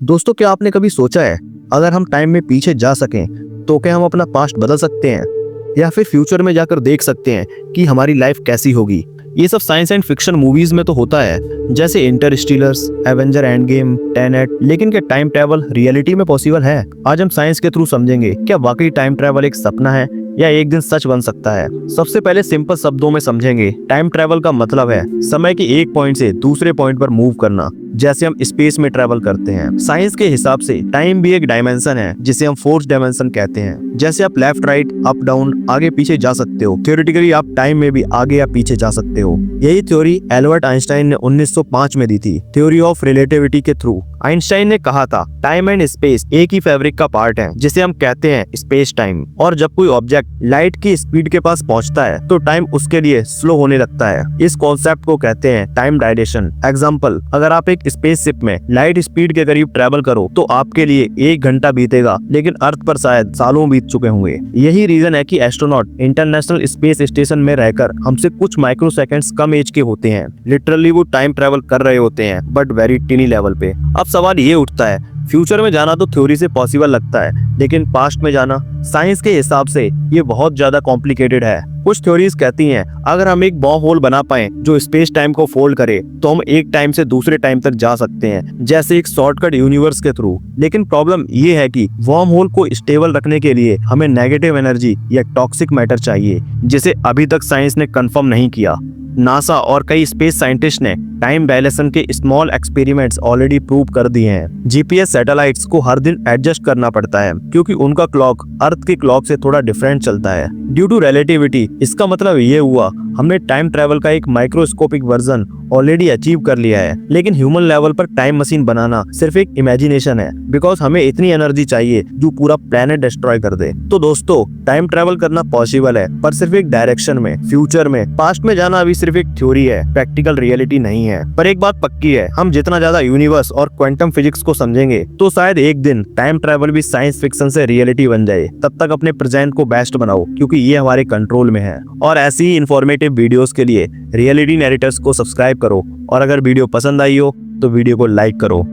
दोस्तों, क्या आपने कभी सोचा है, अगर हम टाइम में पीछे जा सकें तो क्या हम अपना पास्ट बदल सकते हैं या फिर फ्यूचर में जाकर देख सकते हैं कि हमारी लाइफ कैसी होगी। ये सब साइंस एंड फिक्शन मूवीज में तो होता है, जैसे इंटरस्टेलर्स, एवेंजर एंड गेम, टेनेट। लेकिन क्या टाइम ट्रैवल रियलिटी में पॉसिबल है? आज हम साइंस के थ्रू समझेंगे क्या वाकई टाइम ट्रैवल एक सपना है या एक दिन सच बन सकता है। सबसे पहले सिंपल शब्दों में समझेंगे। टाइम ट्रैवल का मतलब है समय के एक पॉइंट से दूसरे पॉइंट पर मूव करना, जैसे हम स्पेस में ट्रैवल करते हैं। साइंस के हिसाब से टाइम भी एक डायमेंशन है जिसे हम फोर्थ डायमेंशन कहते हैं। जैसे आप लेफ्ट राइट अप डाउन आगे पीछे जा सकते हो, थ्योरेटिकली आप टाइम में भी आगे या पीछे जा सकते हो। यही थ्योरी एल्बर्ट आइंस्टाइन ने 1905 में दी थी, थ्योरी ऑफ रिलेटिविटी के थ्रू। आइंस्टाइन ने कहा था टाइम एंड स्पेस एक ही फैब्रिक का पार्ट है जिसे हम कहते हैं स्पेस टाइम। और जब कोई ऑब्जेक्ट लाइट की स्पीड के पास पहुंचता है तो टाइम उसके लिए स्लो होने लगता है। इस कॉन्सेप्ट को कहते हैं टाइम डायलेशन। एग्जाम्पल, अगर आप एक स्पेसशिप में लाइट स्पीड के करीब ट्रैवल करो तो आपके लिए 1 घंटा बीतेगा, लेकिन अर्थ पर शायद सालों बीत चुके होंगे। यही रीजन है कि एस्ट्रोनॉट इंटरनेशनल स्पेस स्टेशन में रहकर हमसे कुछ माइक्रो सेकेंड्स कम एज के होते हैं। लिटरली वो टाइम ट्रैवल कर रहे होते हैं, बट वेरी टिनी लेवल पे। अब सवाल ये उठता है, फ्यूचर में जाना तो थ्योरी से पॉसिबल लगता है, लेकिन पास्ट में जाना साइंस के हिसाब से ये बहुत ज्यादा कॉम्प्लिकेटेड है। कुछ थ्योरीज कहती हैं अगर हम एक बॉर्म होल बना पाए जो स्पेस टाइम को फोल्ड करे तो हम एक टाइम से दूसरे टाइम तक जा सकते हैं, जैसे एक शॉर्टकट यूनिवर्स के थ्रू। लेकिन प्रॉब्लम ये है कि वॉर्म होल को स्टेबल रखने के लिए हमें नेगेटिव एनर्जी या टॉक्सिक मैटर चाहिए, जिसे अभी तक साइंस ने कंफर्म नहीं किया। नासा और कई स्पेस साइंटिस्ट ने टाइम डायलेशन के स्मॉल एक्सपेरिमेंट्स ऑलरेडी प्रूव कर दिए हैं। जीपीएस सैटेलाइट्स को हर दिन एडजस्ट करना पड़ता है क्योंकि उनका क्लॉक अर्थ की क्लॉक से थोड़ा डिफरेंट चलता है ड्यू टू रिलेटिविटी। इसका मतलब ये हुआ हमने टाइम ट्रैवल का एक माइक्रोस्कोपिक वर्जन ऑलरेडी अचीव कर लिया है। लेकिन ह्यूमन लेवल पर टाइम मशीन बनाना सिर्फ एक इमेजिनेशन है, बिकॉज हमें इतनी एनर्जी चाहिए जो पूरा प्लेनेट डिस्ट्रॉय कर दे। तो दोस्तों, टाइम ट्रैवल करना पॉसिबल है, पर सिर्फ एक डायरेक्शन में, फ्यूचर में। पास्ट में जाना अभी सिर्फ एक थ्योरी है, प्रैक्टिकल रियलिटी नहीं है। पर एक बात पक्की है, हम जितना ज्यादा यूनिवर्स और क्वांटम फिजिक्स को समझेंगे तो शायद एक दिन टाइम ट्रैवल भी साइंस फिक्शन से रियलिटी बन जाए। तब तक अपने प्रेजेंट को बेस्ट बनाओ, क्योंकि ये हमारे कंट्रोल में है। और ऐसी ही इंफॉर्मेटिव वीडियोस के लिए रियलिटी नैरेटर्स को सब्सक्राइब करो, और अगर वीडियो पसंद आई हो तो वीडियो को लाइक करो।